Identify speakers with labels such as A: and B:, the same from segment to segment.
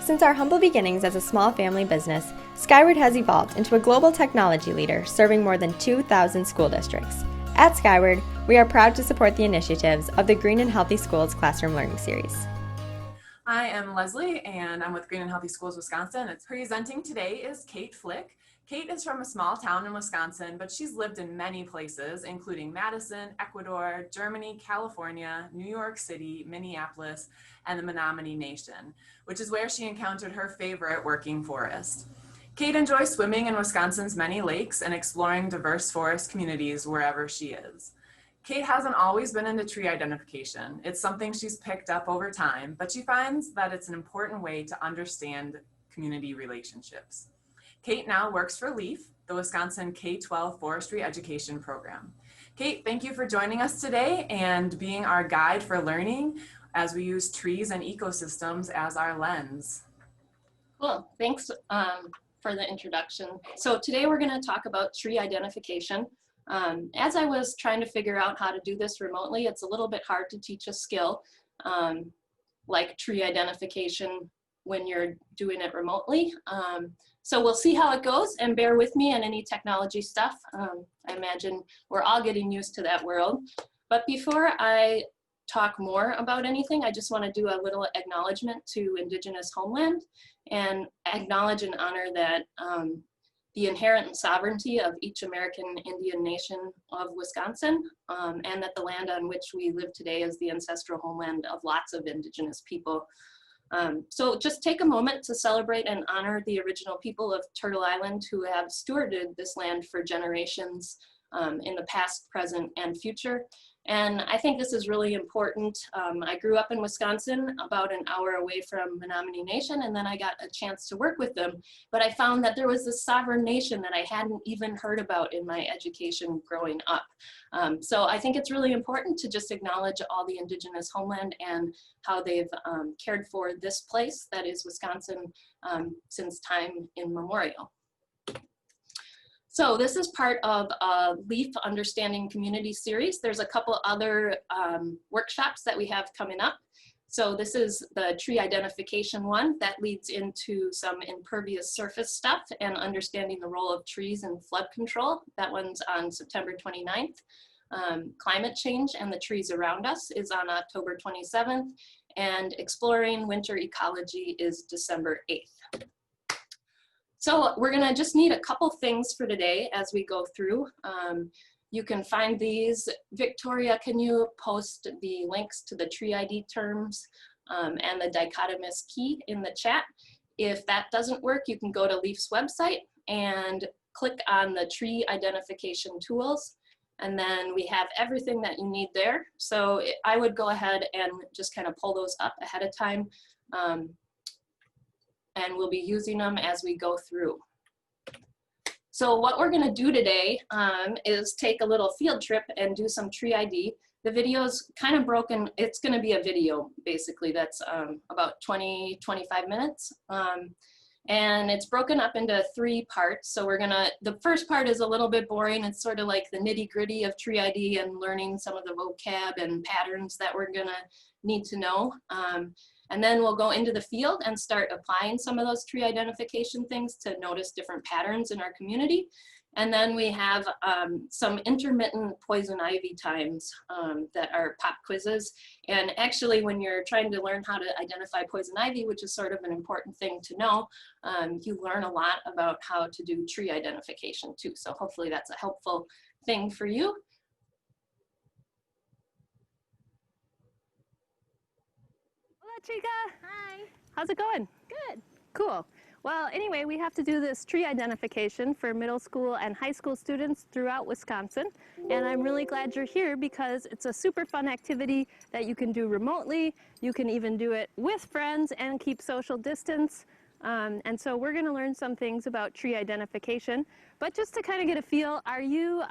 A: Since our humble beginnings as a small family business, Skyward has evolved into a global technology leader serving more than 2,000 school districts. At Skyward, we are proud to support the initiatives of the Green and Healthy Schools Classroom Learning Series.
B: I am Leslie, and I'm with Green and Healthy Schools Wisconsin. Presenting today is Kate Flick. Kate is from a small town in Wisconsin, but she's lived in many places, including Madison, Ecuador, Germany, California, New York City, Minneapolis, and the Menominee Nation, which is where she encountered her favorite working forest. Kate enjoys swimming in Wisconsin's many lakes and exploring diverse forest communities wherever she is. Kate hasn't always been into tree identification. It's something she's picked up over time, but she finds that it's an important way to understand community relationships. Kate now works for LEAF, the Wisconsin K-12 Forestry Education Program. Kate, thank you for joining us today and being our guide for learning as we use trees and ecosystems as our lens.
C: Cool, thanks for the introduction. So today we're going to talk about tree identification. As I was trying to figure out how to do this remotely, it's a little bit hard to teach a skill like tree identification when you're doing it remotely. So we'll see how it goes, and bear with me on any technology stuff. I imagine we're all getting used to that world. But before I talk more about anything, I just want to do a little acknowledgement to Indigenous homeland and acknowledge and honor that the inherent sovereignty of each American Indian nation of Wisconsin, and that the land on which we live today is the ancestral homeland of lots of Indigenous people. So just take a moment to celebrate and honor the original people of Turtle Island who have stewarded this land for generations in the past, present, and future. And I think this is really important. I grew up in Wisconsin, about an hour away from Menominee Nation, and then I got a chance to work with them. But I found that there was this sovereign nation that I hadn't even heard about in my education growing up. So I think it's really important to just acknowledge all the Indigenous homeland and how they've cared for this place that is Wisconsin since time immemorial. So this is part of a LEAF Understanding Community series. There's a couple other workshops that we have coming up. So this is the tree identification one that leads into some impervious surface stuff and understanding the role of trees in flood control. That one's on September 29th. Climate change and the trees around us is on October 27th. And exploring winter ecology is December 8th. So we're gonna just need a couple things for today as we go through. You can find these. Victoria, can you post the links to the tree ID terms and the dichotomous key in the chat? If that doesn't work, you can go to LEAF's website and click on the tree identification tools. And then we have everything that you need there. So I would go ahead and just kind of pull those up ahead of time. And we'll be using them as we go through. So what we're gonna do today is take a little field trip and do some tree ID. The video's kind of broken. It's gonna be a video, basically, that's about 20, 25 minutes. And it's broken up into 3 parts. So the first part is a little bit boring. It's sort of like the nitty gritty of tree ID and learning some of the vocab and patterns that we're gonna need to know. And then we'll go into the field and start applying some of those tree identification things to notice different patterns in our community. And then we have some intermittent poison ivy times that are pop quizzes. And actually, when you're trying to learn how to identify poison ivy, which is sort of an important thing to know, you learn a lot about how to do tree identification too. So hopefully that's a helpful thing for you.
D: Chica.
E: Hi.
D: How's it going?
E: Good.
D: Cool. Well, anyway, we have to do this tree identification for middle school and high school students throughout Wisconsin. And I'm really glad you're here because it's a super fun activity that you can do remotely. You can even do it with friends and keep social distance. And so we're going to learn some things about tree identification. But just to kind of get a feel, are you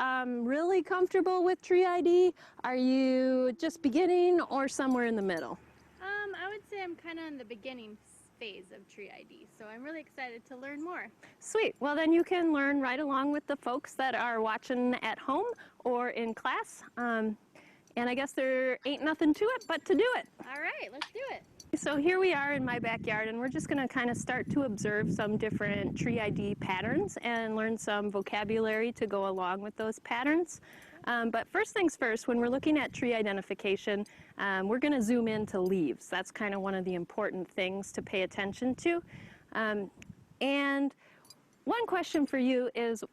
D: really comfortable with tree ID? Are you just beginning or somewhere in the middle?
E: I would say I'm kind of in the beginning phase of tree ID, so I'm really excited to learn more.
D: Sweet. Well, then you can learn right along with the folks that are watching at home or in class. And I guess there ain't nothing to it but to do it.
E: All right, let's do it.
D: So here we are in my backyard, and we're just going to kind of start to observe some different tree ID patterns and learn some vocabulary to go along with those patterns. But first things first, when we're looking at tree identification, we're going to zoom into leaves. That's kind of one of the important things to pay attention to. And one question for you is,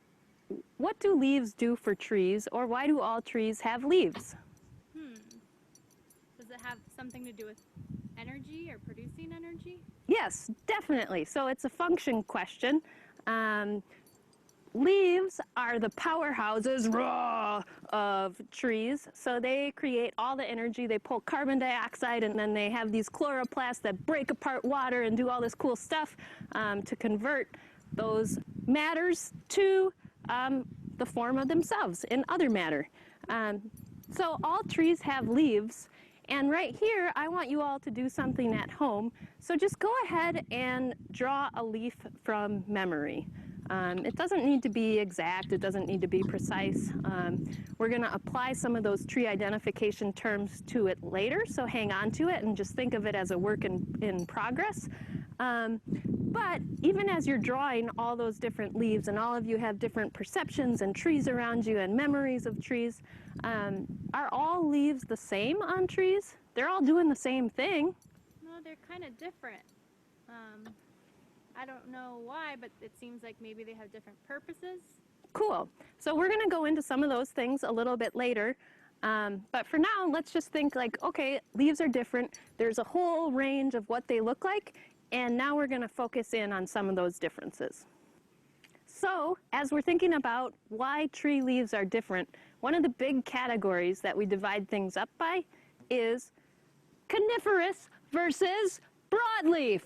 D: what do leaves do for trees, or why do all trees have leaves?
E: Does it have something to do with energy or producing energy?
D: Yes, definitely. So it's a function question. Leaves are the powerhouses of trees. So they create all the energy. They pull carbon dioxide, and then they have these chloroplasts that break apart water and do all this cool stuff to convert those matters to the form of themselves in other matter. So all trees have leaves. And right here, I want you all to do something at home. So just go ahead and draw a leaf from memory. It doesn't need to be exact. It doesn't need to be precise. We're going to apply some of those tree identification terms to it later, so hang on to it and just think of it as a work in progress. But even as you're drawing all those different leaves, and all of you have different perceptions and trees around you and memories of trees, are all leaves the same on trees? They're all doing the same thing.
E: No, they're kind of different. I don't know why, but it seems like maybe they have different purposes.
D: Cool. So we're going to go into some of those things a little bit later. But for now, let's just think like, okay, leaves are different. There's a whole range of what they look like. And now we're going to focus in on some of those differences. So as we're thinking about why tree leaves are different, one of the big categories that we divide things up by is coniferous versus broadleaf.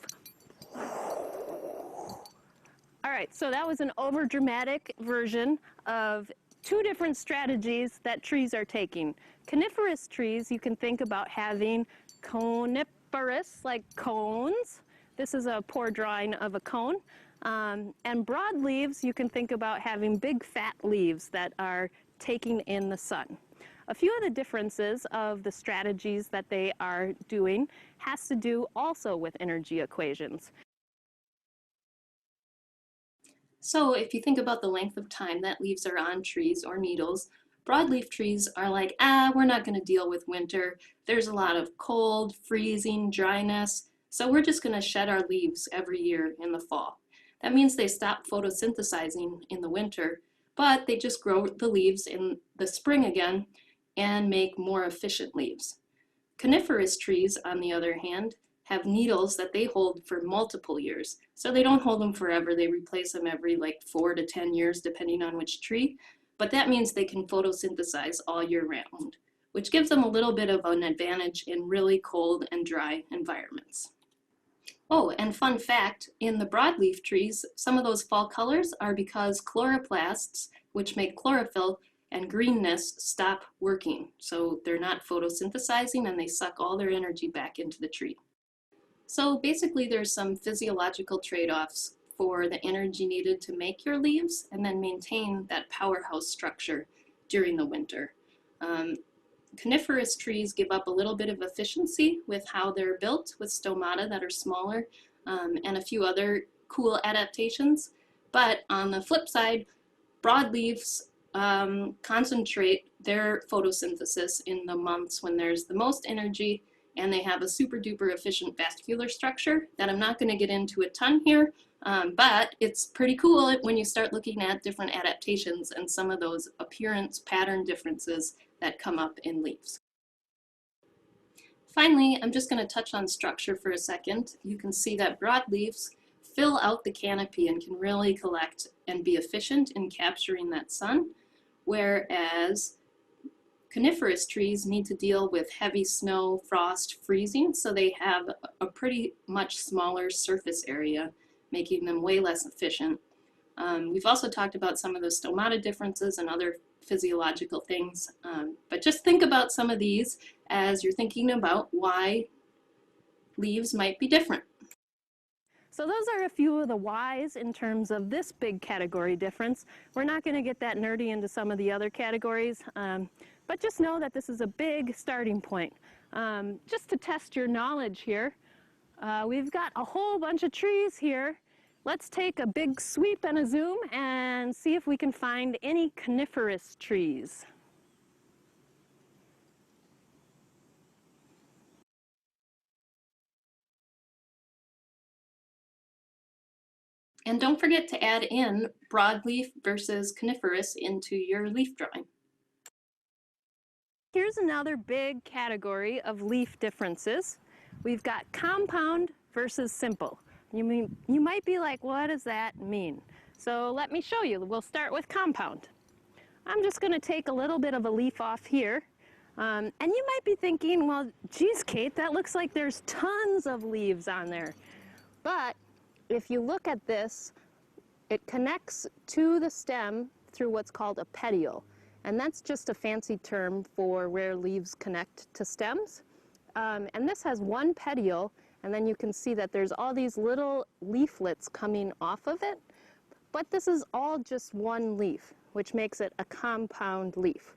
D: All right, so that was an overdramatic version of two different strategies that trees are taking. Coniferous trees, you can think about having coniferous, like cones. This is a poor drawing of a cone. And broadleaves, you can think about having big fat leaves that are taking in the sun. A few of the differences of the strategies that they are doing has to do also with energy equations.
C: So if you think about the length of time that leaves are on trees or needles, broadleaf trees are like, we're not going to deal with winter. There's a lot of cold, freezing, dryness, so we're just going to shed our leaves every year in the fall. That means they stop photosynthesizing in the winter, but they just grow the leaves in the spring again and make more efficient leaves. Coniferous trees, on the other hand, have needles that they hold for multiple years. So they don't hold them forever. They replace them every like 4 to 10 years, depending on which tree. But that means they can photosynthesize all year round, which gives them a little bit of an advantage in really cold and dry environments. Oh, and fun fact, in the broadleaf trees, some of those fall colors are because chloroplasts, which make chlorophyll and greenness, stop working. So they're not photosynthesizing and they suck all their energy back into the tree. So basically there's some physiological trade-offs for the energy needed to make your leaves and then maintain that powerhouse structure during the winter. Coniferous trees give up a little bit of efficiency with how they're built, with stomata that are smaller, and a few other cool adaptations. But on the flip side, broadleaves concentrate their photosynthesis in the months when there's the most energy, and they have a super duper efficient vascular structure that I'm not going to get into a ton here, but it's pretty cool when you start looking at different adaptations and some of those appearance pattern differences that come up in leaves. Finally, I'm just going to touch on structure for a second. You can see that broadleaves fill out the canopy and can really collect and be efficient in capturing that sun, whereas coniferous trees need to deal with heavy snow, frost, freezing, so they have a pretty much smaller surface area, making them way less efficient. We've also talked about some of the stomata differences and other physiological things, but just think about some of these as you're thinking about why leaves might be different.
D: So those are a few of the whys in terms of this big category difference. We're not going to get that nerdy into some of the other categories, but just know that this is a big starting point. Just to test your knowledge here, We've got a whole bunch of trees here. Let's take a big sweep and a zoom and see if we can find any coniferous trees.
C: And don't forget to add in broadleaf versus coniferous into your leaf drawing.
D: Here's another big category of leaf differences. We've got compound versus simple. You might be like, what does that mean? So let me show you. We'll start with compound. I'm just going to take a little bit of a leaf off here. And you might be thinking, well, geez, Kate, that looks like there's tons of leaves on there. But if you look at this, it connects to the stem through what's called a petiole. And that's just a fancy term for where leaves connect to stems. And this has one petiole, and then you can see that there's all these little leaflets coming off of it. But this is all just one leaf, which makes it a compound leaf.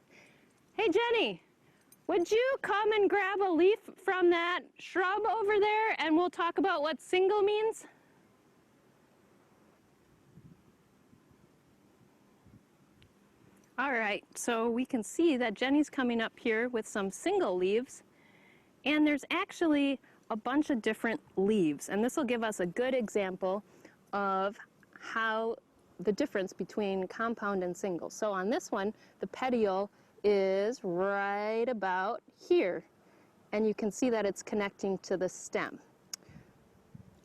D: Hey, Jenny, would you come and grab a leaf from that shrub over there, and we'll talk about what single means? All right, so we can see that Jenny's coming up here with some single leaves, and there's actually a bunch of different leaves, and this will give us a good example of how the difference between compound and single. So on this one, the petiole is right about here, and you can see that it's connecting to the stem.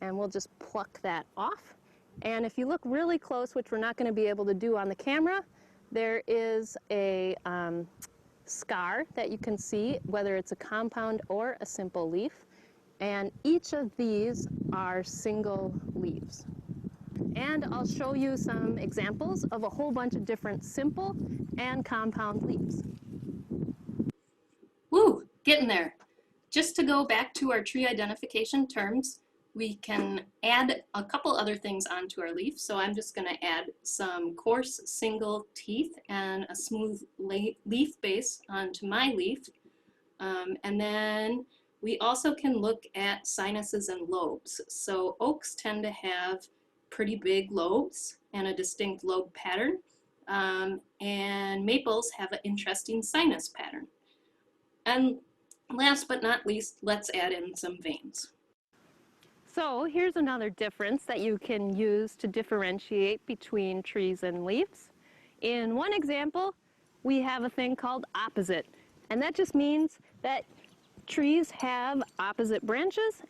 D: And we'll just pluck that off. And if you look really close, which we're not going to be able to do on the camera, there is a scar that you can see, whether it's a compound or a simple leaf. And each of these are single leaves. And I'll show you some examples of a whole bunch of different simple and compound leaves.
C: Woo, getting there. Just to go back to our tree identification terms, we can add a couple other things onto our leaf. So I'm just going to add some coarse single teeth and a smooth leaf base onto my leaf. And then we also can look at sinuses and lobes. So oaks tend to have pretty big lobes and a distinct lobe pattern. And maples have an interesting sinus pattern. And last but not least, let's add in some veins.
D: So here's another difference that you can use to differentiate between trees and leaves. In one example, we have a thing called opposite, and that just means that trees have opposite branches.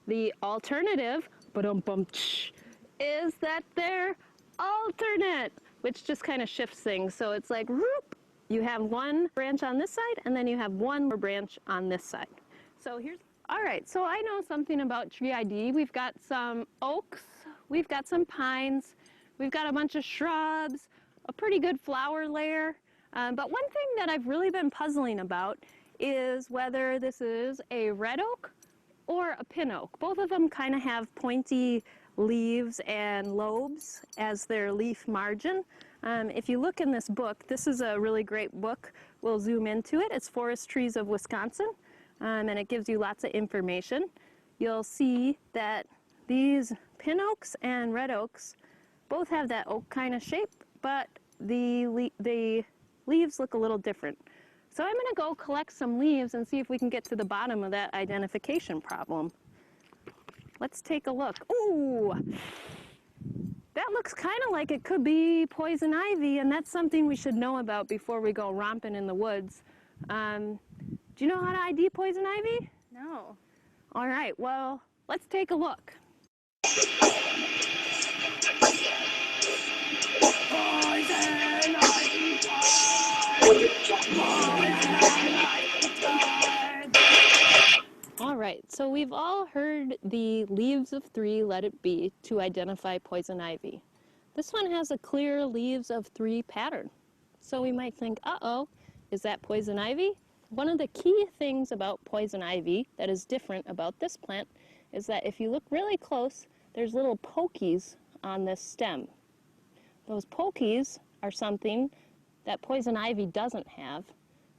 D: The alternative, is that they're alternate, which just kind of shifts things. So it's like, whoop, you have one branch on this side, and then you have one more branch on this side. So here's all right, so I know something about tree ID. We've got some oaks, we've got some pines, we've got a bunch of shrubs, a pretty good flower layer. But one thing that I've really been puzzling about is whether this is a red oak or a pin oak. Both of them kind of have pointy leaves and lobes as their leaf margin. If you look in this book, this is a really great book. We'll zoom into it. It's Forest Trees of Wisconsin. And it gives you lots of information. You'll see that these pin oaks and red oaks both have that oak kind of shape, but the leaves look a little different. So I'm going to go collect some leaves and see if we can get to the bottom of that identification problem. Let's take a look. Ooh, that looks kind of like it could be poison ivy, and that's something we should know about before we go romping in the woods. Do you know how to ID poison ivy?
E: No.
D: All right, well, let's take a look. All right, so we've all heard the leaves of 3, let it be, to identify poison ivy. This one has a clear leaves of 3 pattern. So we might think, uh-oh, is that poison ivy? One of the key things about poison ivy that is different about this plant is that if you look really close, there's little pokies on this stem. Those pokies are something that poison ivy doesn't have,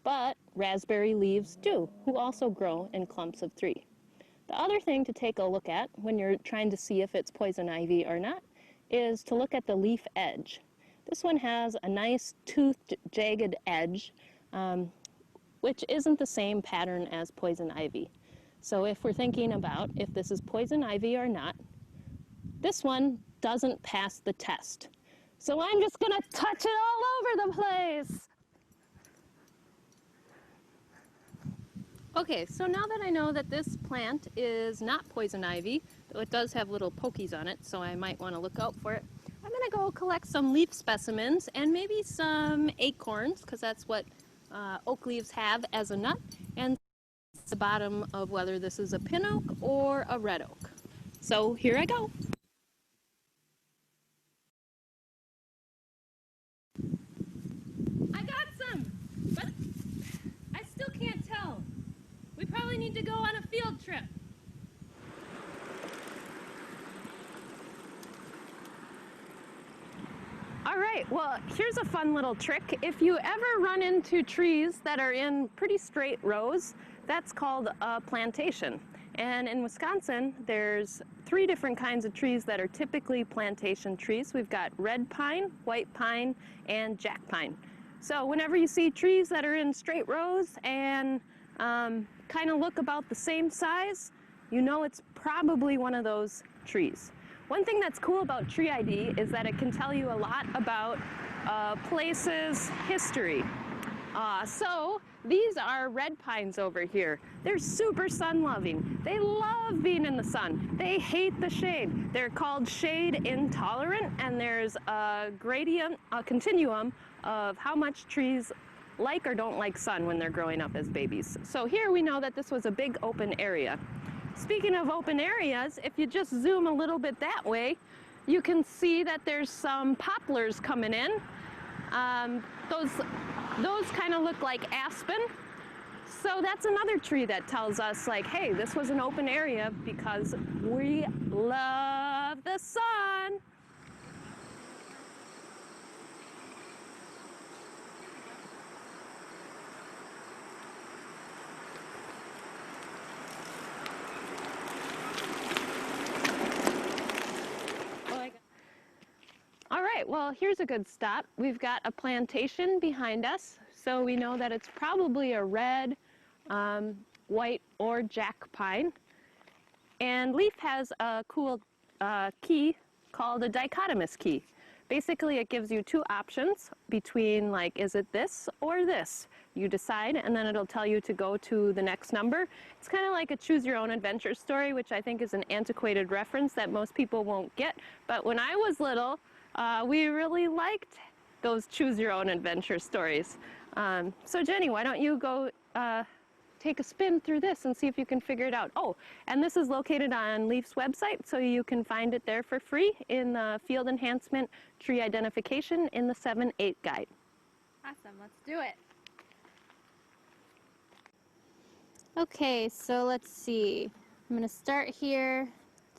D: but raspberry leaves do, who also grow in clumps of 3. The other thing to take a look at when you're trying to see if it's poison ivy or not is to look at the leaf edge. This one has a nice toothed, jagged edge, which isn't the same pattern as poison ivy. So if we're thinking about if this is poison ivy or not, this one doesn't pass the test. So I'm just gonna touch it all over the place. Okay, so now that I know that this plant is not poison ivy, though it does have little pokies on it, so I might want to look out for it, I'm gonna go collect some leaf specimens and maybe some acorns, because that's what oak leaves have as a nut, and the bottom of whether this is a pin oak or a red oak. So here I go. I got some, but I still can't tell. We probably need to go on a field trip. All right, well, here's a fun little trick. If you ever run into trees that are in pretty straight rows, that's called a plantation. And in Wisconsin, there's 3 different kinds of trees that are typically plantation trees. We've got red pine, white pine, and jack pine. So whenever you see trees that are in straight rows and kind of look about the same size, you know it's probably one of those trees. One thing that's cool about Tree ID is that it can tell you a lot about a place's history. So these are red pines over here. They're super sun-loving. They love being in the sun. They hate the shade. They're called shade intolerant, and there's a gradient, a continuum of how much trees like or don't like sun when they're growing up as babies. So here we know that this was a big open area. Speaking of open areas, if you just zoom a little bit that way, you can see that there's some poplars coming in. Those kind of look like aspen. So that's another tree that tells us, like, hey, this was an open area because we love the sun. All right, well, here's a good stop. We've got a plantation behind us, so we know that it's probably a red, white, or jack pine. And Leaf has a cool key called a dichotomous key. Basically, it gives you 2 options between, like, is it this or this? You decide, and then it'll tell you to go to the next number. It's kind of like a choose your own adventure story, which I think is an antiquated reference that most people won't get. But when I was little, we really liked those choose your own adventure stories. So Jenny, why don't you go take a spin through this and see if you can figure it out. Oh, and this is located on Leaf's website, so you can find it there for free in the Field Enhancement Tree Identification in the 7-8 guide.
E: Awesome, let's do it. Okay, so let's see. I'm going to start here.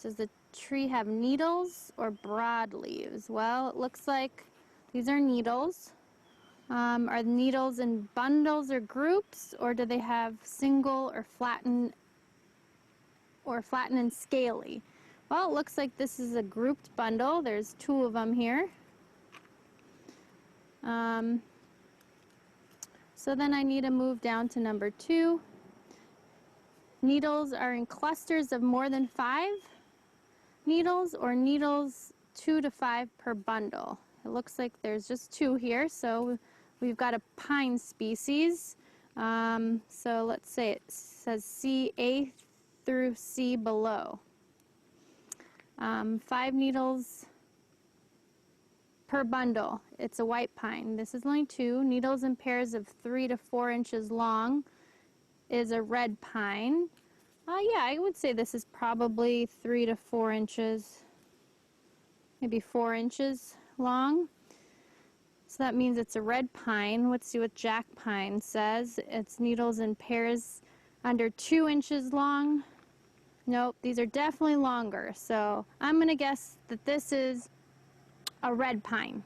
E: Does the tree have needles or broadleaves? Well, it looks like these are needles. Are the needles in bundles or groups, or do they have single or flatten and scaly? Well, it looks like this is a grouped bundle. There's 2 of them here. So then I need to move down to number 2. Needles are in clusters of more than 5 needles, or needles 2 to 5 per bundle. It looks like there's just 2 here, so we've got a pine species. So let's say it says C, A through C below. 5 needles per bundle. It's a white pine. This is only 2. Needles in pairs of 3 to 4 inches long is a red pine. Yeah, I would say this is probably 3 to 4 inches, maybe 4 inches long. So that means it's a red pine. Let's see what jack pine says. It's needles in pairs under 2 inches long. Nope, these are definitely longer. So I'm going to guess that this is a red pine.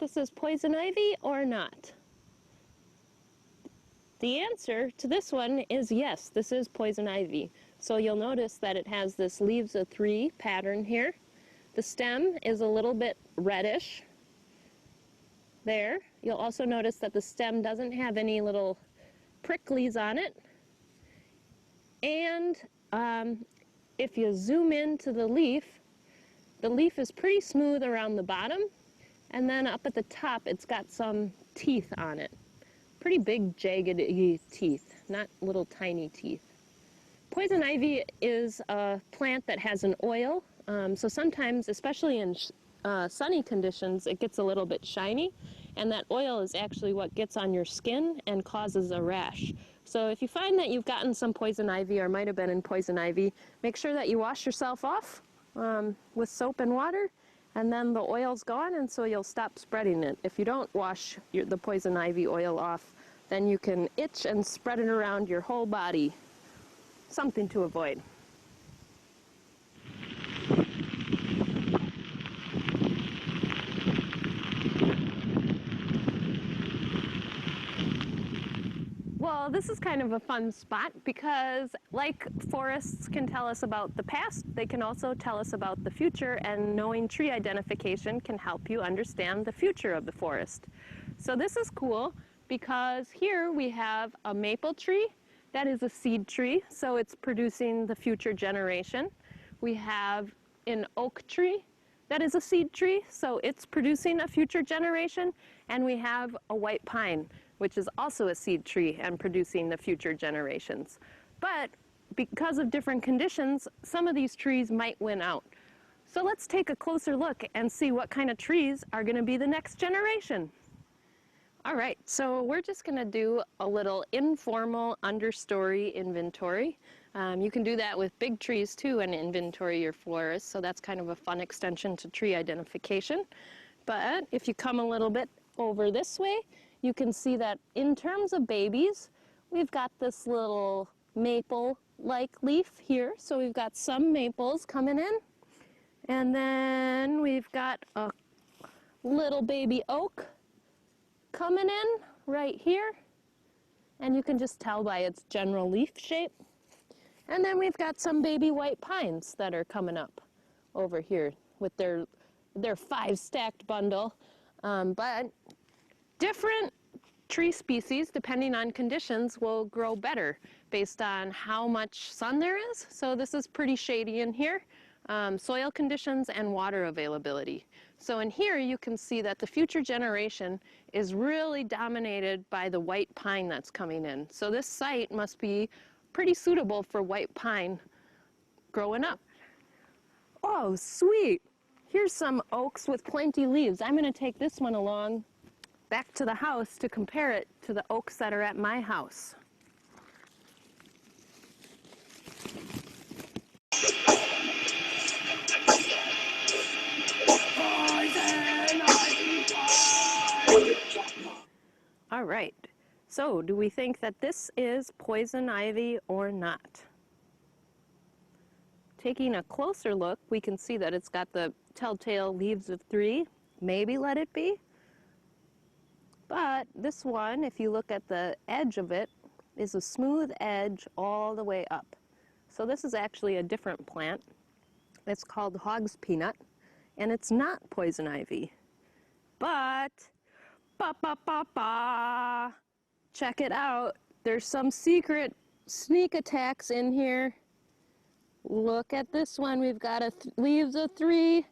D: this is poison ivy or not? The answer to this one is yes, this is poison ivy. So you'll notice that it has this leaves of 3 pattern here. The stem is a little bit reddish there. You'll also notice that the stem doesn't have any little pricklies on it. And if you zoom into the leaf is pretty smooth around the bottom, and then up at the top it's got some teeth on it. Pretty big jagged teeth, not little tiny teeth. Poison ivy is a plant that has an oil, so sometimes, especially in sunny conditions, it gets a little bit shiny, and that oil is actually what gets on your skin and causes a rash. So if you find that you've gotten some poison ivy or might have been in poison ivy, make sure that you wash yourself off with soap and water, and then the oil's gone, and so you'll stop spreading it. If you don't wash the poison ivy oil off, then you can itch and spread it around your whole body. Something to avoid. Well, this is kind of a fun spot because, like forests can tell us about the past, they can also tell us about the future, and knowing tree identification can help you understand the future of the forest. So this is cool because here we have a maple tree that is a seed tree, so it's producing the future generation. We have an oak tree that is a seed tree, so it's producing a future generation. And we have a white pine, which is also a seed tree and producing the future generations. But because of different conditions, some of these trees might win out. So let's take a closer look and see what kind of trees are going to be the next generation. All right, so we're just going to do a little informal understory inventory. You can do that with big trees too and inventory your forests, so that's kind of a fun extension to tree identification. But if you come a little bit over this way, you can see that in terms of babies, we've got this little maple-like leaf here. So we've got some maples coming in, and then we've got a little baby oak coming in right here, and you can just tell by its general leaf shape. And then we've got some baby white pines that are coming up over here with their 5-stacked bundle. But different tree species, depending on conditions, will grow better based on how much sun there is. So this is pretty shady in here. Soil conditions and water availability. So in here you can see that the future generation is really dominated by the white pine that's coming in. So this site must be pretty suitable for white pine growing up. Oh, sweet! Here's some oaks with plenty leaves. I'm going to take this one along back to the house to compare it to the oaks that are at my house. All right, so do we think that this is poison ivy or not? Taking a closer look, we can see that it's got the telltale leaves of 3. Maybe let it be. But this one, if you look at the edge of it, is a smooth edge all the way up. So this is actually a different plant. It's called hog's peanut, and it's not poison ivy. But check it out. There's some secret sneak attacks in here. Look at this one. We've got leaves of 3,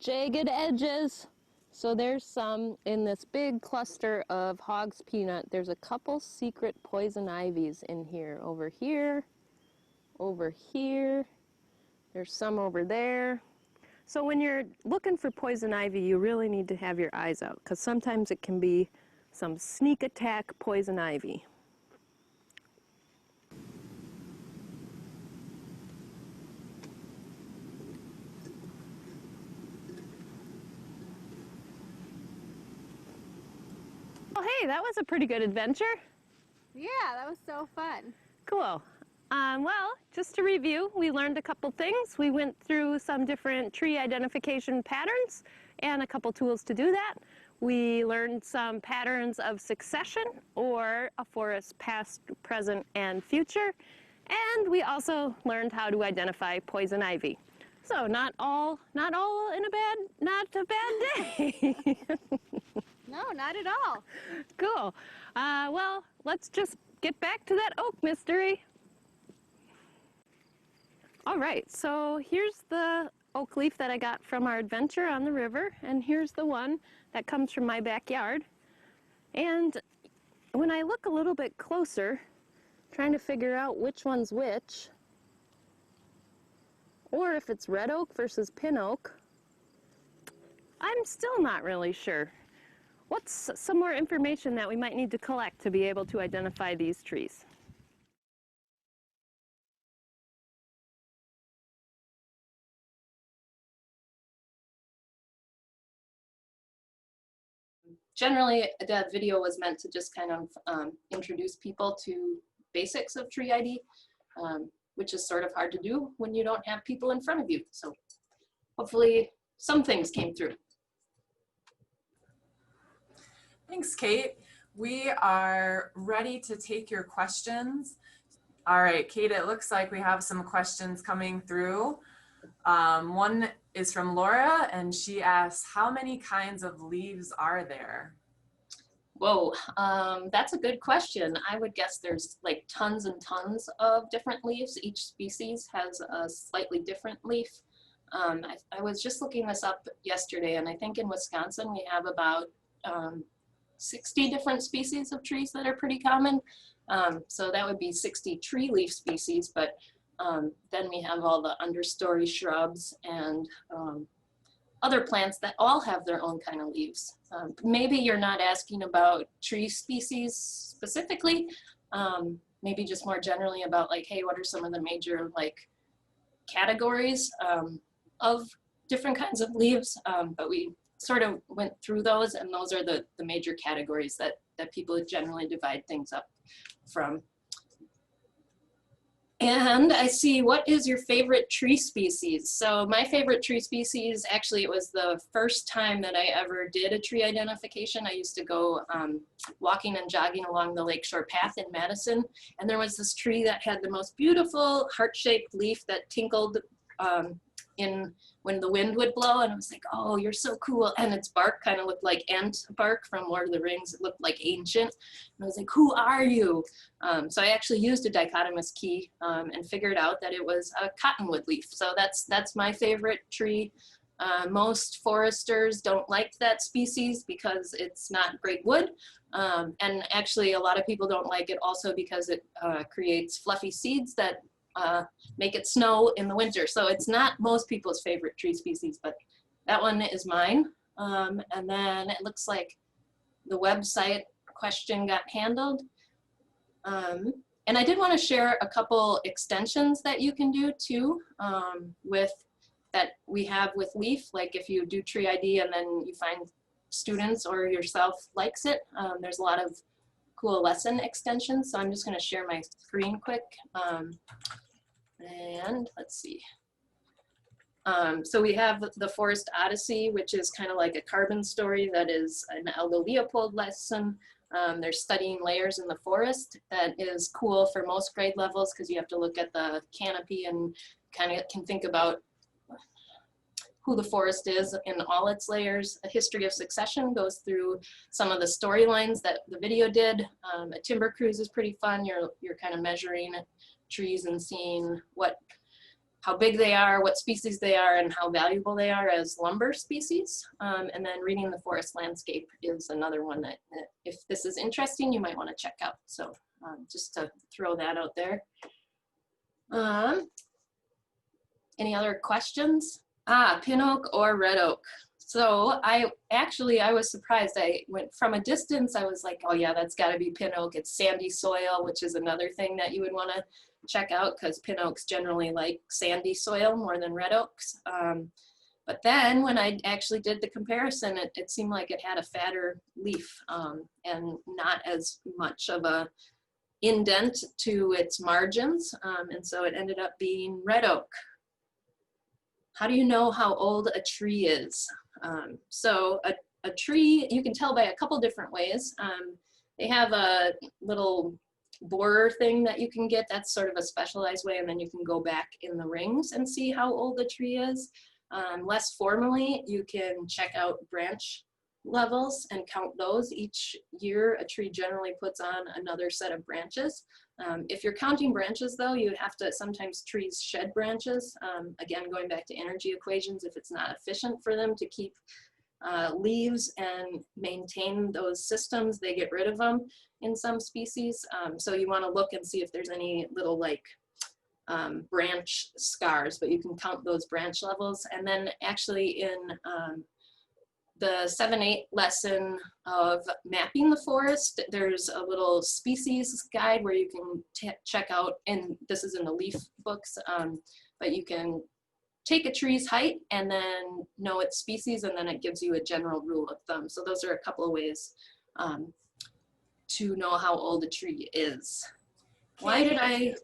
D: jagged edges. So there's some in this big cluster of hog's peanut. There's a couple secret poison ivies in here. Over here, over here. There's some over there. So when you're looking for poison ivy, you really need to have your eyes out, because sometimes it can be some sneak attack poison ivy. Well, hey, that was a pretty good adventure.
E: Yeah, that was so fun.
D: Cool. Well, just to review, we learned a couple things. We went through some different tree identification patterns and a couple tools to do that. We learned some patterns of succession, or a forest past, present, and future. And we also learned how to identify poison ivy. So not all in not a bad day.
E: No, not at all.
D: Cool. Well, let's just get back to that oak mystery. All right, so here's the oak leaf that I got from our adventure on the river, and here's the one that comes from my backyard. And when I look a little bit closer, trying to figure out which one's which, or if it's red oak versus pin oak, I'm still not really sure. What's some more information that we might need to collect to be able to identify these trees?
C: Generally, that video was meant to just kind of introduce people to basics of tree ID, which is sort of hard to do when you don't have people in front of you. So hopefully some things came through.
B: Thanks, Kate. We are ready to take your questions. All right, Kate, it looks like we have some questions coming through. One is from Laura, and she asks, how many kinds of leaves are there?
C: Whoa, that's a good question. I would guess there's like tons and tons of different leaves. Each species has a slightly different leaf. I was just looking this up yesterday, and I think in Wisconsin we have about 60 different species of trees that are pretty common. So that would be 60 tree leaf species, but then we have all the understory shrubs and other plants that all have their own kind of leaves. Maybe you're not asking about tree species specifically, maybe just more generally about like, hey, what are some of the major like categories of different kinds of leaves? But we sort of went through those, and those are the major categories that people generally divide things up from. And I see, what is your favorite tree species? So my favorite tree species, actually it was the first time that I ever did a tree identification. I used to go walking and jogging along the Lakeshore Path in Madison, and there was this tree that had the most beautiful heart-shaped leaf that tinkled when the wind would blow, and I was like, oh, you're so cool. And its bark kind of looked like ant bark from Lord of the Rings. It looked like ancient. And I was like, who are you? So I actually used a dichotomous key and figured out that it was a cottonwood leaf. So that's my favorite tree. Most foresters don't like that species because it's not great wood. And actually a lot of people don't like it also because it creates fluffy seeds that make it snow in the winter. So it's not most people's favorite tree species, but that one is mine. And then it looks like the website question got handled. And I did want to share a couple extensions that you can do too, that we have with Leaf. Like if you do tree ID and then you find students or yourself likes it, there's a lot of cool lesson extensions. So I'm just going to share my screen quick. And let's see. So we have the Forest Odyssey, which is kind of like a carbon story that is an Aldo Leopold lesson. They're studying layers in the forest. That is cool for most grade levels because you have to look at the canopy and kind of can think about who the forest is in all its layers. A History of Succession goes through some of the storylines that the video did. A timber cruise is pretty fun. You're kind of measuring trees and seeing how big they are, what species they are, and how valuable they are as lumber species. And then Reading the Forest Landscape is another one that if this is interesting, you might want to check out. So just to throw that out there. Any other questions? Pin oak or red oak. So I was surprised. I went from a distance, I was like, oh yeah, that's gotta be pin oak. It's sandy soil, which is another thing that you would wanna check out because pin oaks generally like sandy soil more than red oaks. But then when I actually did the comparison, it seemed like it had a fatter leaf and not as much of a indent to its margins. And so it ended up being red oak. How do you know how old a tree is? So a tree, you can tell by a couple different ways. They have a little borer thing that you can get. That's sort of a specialized way, and then you can go back in the rings and see how old the tree is. Less formally, you can check out branch levels and count those. Each year, a tree generally puts on another set of branches. If you're counting branches though, you have to, sometimes trees shed branches. Again, going back to energy equations, if it's not efficient for them to keep leaves and maintain those systems, they get rid of them in some species. So you want to look and see if there's any little like branch scars, but you can count those branch levels. And then actually in the 7-8 lesson of mapping the forest, there's a little species guide where you can check out, and this is in the leaf books, but you can take a tree's height and then know its species, and then it gives you a general rule of thumb. So those are a couple of ways to know how old a tree is. Why did I,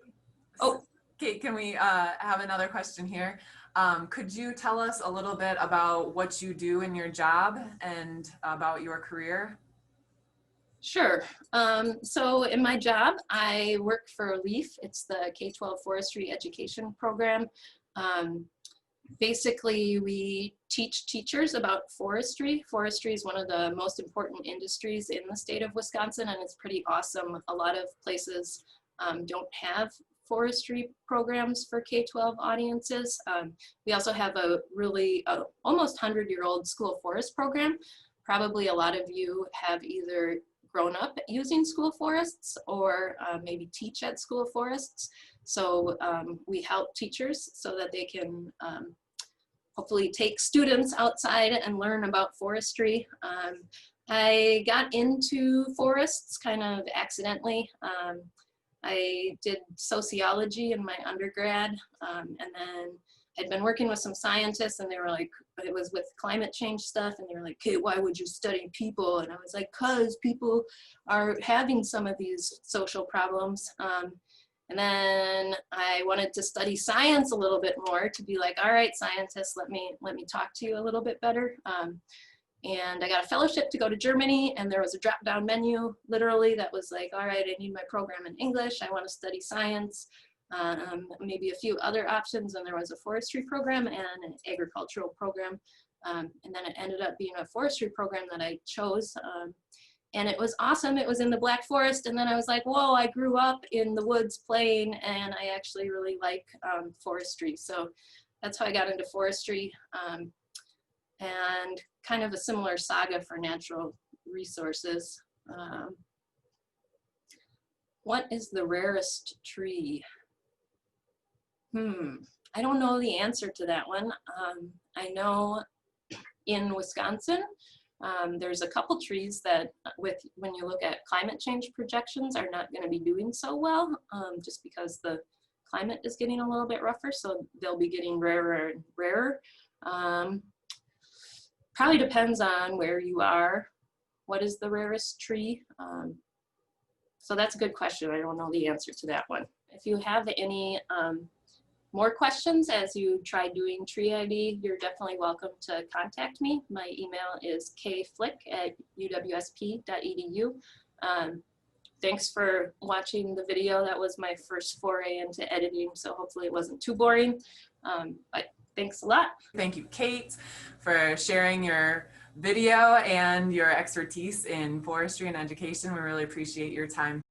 C: oh.
B: Kate, can we have another question here? Could you tell us a little bit about what you do in your job and about your career?
C: Sure. So in my job, I work for LEAF. It's the K-12 Forestry Education Program. Basically, we teach teachers about forestry. Forestry is one of the most important industries in the state of Wisconsin, and it's pretty awesome. A lot of places don't have forestry programs for K-12 audiences. We also have a really almost 100-year-old school forest program. Probably a lot of you have either grown up using school forests or maybe teach at school forests. So we help teachers so that they can hopefully take students outside and learn about forestry. I got into forests kind of accidentally. I did sociology in my undergrad, and then I'd been working with some scientists, and they were like, it was with climate change stuff, and they were like, hey, why would you study people? And I was like, cause people are having some of these social problems. And then I wanted to study science a little bit more to be like, all right, scientists, let me talk to you a little bit better. And I got a fellowship to go to Germany, and there was a drop-down menu, literally, that was like, all right, I need my program in English, I want to study science, maybe a few other options, and there was a forestry program and an agricultural program, and then it ended up being a forestry program that I chose, and it was awesome. It was in the Black Forest, and then I was like, whoa, I grew up in the woods playing, and I actually really like forestry, so that's how I got into forestry. And kind of a similar saga for natural resources. What is the rarest tree? I don't know the answer to that one. I know in Wisconsin, there's a couple trees that when you look at climate change projections are not gonna be doing so well, just because the climate is getting a little bit rougher, so they'll be getting rarer and rarer. Probably depends on where you are. What is the rarest tree? So that's a good question. I don't know the answer to that one. If you have any more questions as you try doing tree ID, you're definitely welcome to contact me. My email is kflick@uwsp.edu. Thanks for watching the video. That was my first foray into editing, so hopefully it wasn't too boring. But thanks a lot.
B: Thank you, Kate, for sharing your video and your expertise in forestry and education. We really appreciate your time.